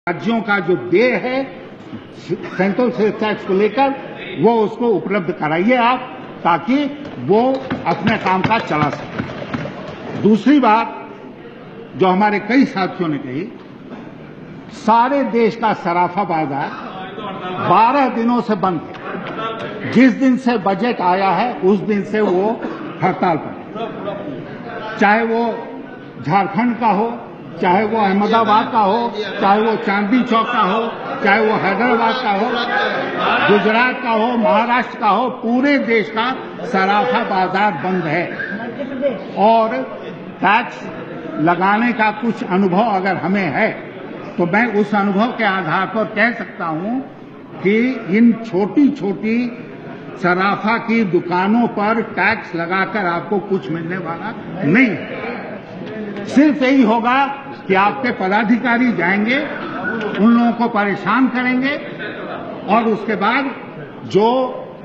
राज्यों का जो देय है सेंट्रल सेल्स टैक्स को लेकर वो उसको उपलब्ध कराइए आप, ताकि वो अपने कामकाज चला सके। दूसरी बात जो हमारे कई साथियों ने कही, सारे देश का सराफा बाजार 12 दिनों से बंद है। जिस दिन से बजट आया है उस दिन से वो हड़ताल पर, चाहे वो झारखंड का हो, चाहे वो अहमदाबाद का हो, चाहे वो चांदनी चौक का हो, चाहे वो हैदराबाद का हो, गुजरात का हो, महाराष्ट्र का हो, पूरे देश का सराफा बाजार बंद है। और टैक्स लगाने का कुछ अनुभव अगर हमें है तो मैं उस अनुभव के आधार पर कह सकता हूं कि इन छोटी छोटी सराफा की दुकानों पर टैक्स लगाकर आपको कुछ मिलने वाला नहीं है। सिर्फ यही होगा कि आपके पदाधिकारी जाएंगे, उन लोगों को परेशान करेंगे और उसके बाद जो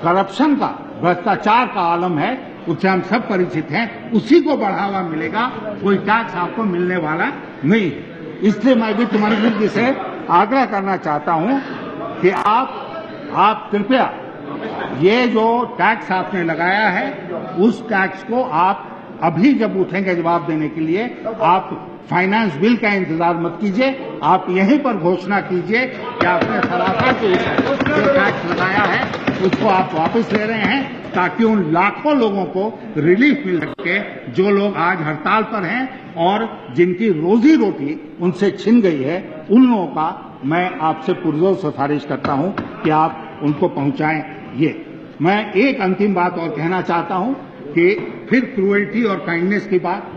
करप्शन का, भ्रष्टाचार का आलम है उससे हम सब परिचित हैं, उसी को बढ़ावा मिलेगा, कोई टैक्स आपको मिलने वाला नहीं है। इसलिए मैं वित्त मंत्री जी से आग्रह करना चाहता हूं कि आप कृपया ये जो टैक्स आपने लगाया है उस टैक्स को आप अभी जब उठेंगे जवाब देने के लिए, आप फाइनेंस बिल का इंतजार मत कीजिए, आप यहीं पर घोषणा कीजिए कि आपने सराफा के ऊपर जो टैक्स लगाया है उसको आप वापस ले रहे हैं, ताकि उन लाखों लोगों को रिलीफ मिल सके जो लोग आज हड़ताल पर हैं और जिनकी रोजी रोटी उनसे छिन गई है। उन लोगों का मैं आपसे पुरजोर सिफारिश करता हूं कि आप उनको पहुंचाएं। ये मैं एक अंतिम बात और कहना चाहता हूं कि फिर क्रूएल्टी और काइंडनेस की बात,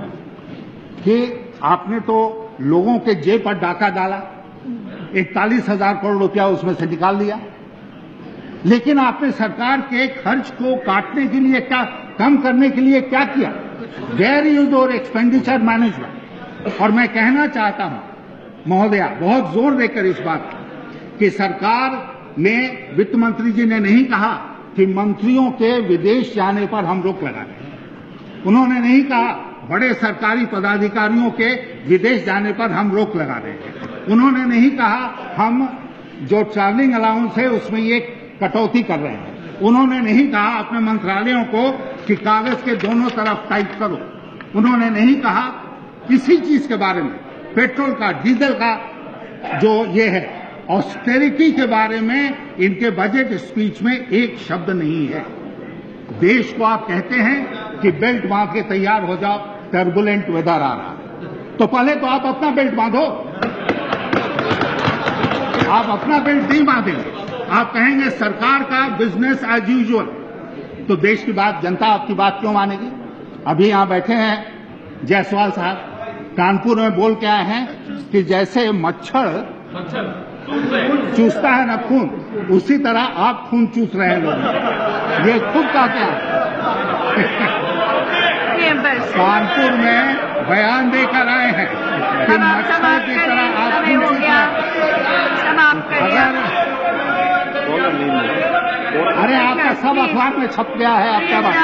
कि आपने तो लोगों के जेब पर डाका डाला, 41,000 करोड़ रुपया उसमें से निकाल दिया, लेकिन आपने सरकार के खर्च को काटने के लिए क्या, कम करने के लिए क्या किया? Where is your expenditure management? और मैं कहना चाहता हूं महोदया, बहुत जोर देकर इस बात कि सरकार ने, वित्त मंत्री जी ने नहीं कहा कि मंत्रियों के विदेश जाने पर हम रोक लगा रहे हैं। उन्होंने नहीं कहा बड़े सरकारी पदाधिकारियों के विदेश जाने पर हम रोक लगा रहे हैं। उन्होंने नहीं कहा हम जो ट्रैवलिंग अलाउंस है उसमें ये कटौती कर रहे हैं। उन्होंने नहीं कहा अपने मंत्रालयों को कि कागज के दोनों तरफ टाइप करो। उन्होंने नहीं कहा किसी चीज के बारे में, पेट्रोल का, डीजल का जो ये है, ऑस्टेरिटी के बारे में इनके बजट स्पीच में एक शब्द नहीं है। देश को आप कहते हैं कि बेल्ट बांध के तैयार हो जाओ, टर्बुलेंट वेदर आ रहा, तो पहले तो आप अपना बेल्ट बांधो। आप अपना बेल्ट नहीं बांधेंगे, आप कहेंगे सरकार का बिजनेस एज यूजुअल, तो देश की बात, जनता आपकी बात क्यों मानेगी? अभी यहां बैठे हैं जायसवाल साहब, कानपुर में बोल के आए हैं कि जैसे मच्छर चूसता है ना खून, उसी तरह आप खून चूस रहे हैं लोग। ये खुद का क्या कानपुर में बयान देकर आए हैं कि मच्छर की तरह आप खून चूस रहे हैं। अरे आपका सब अखबार में छप गया है, आपका बात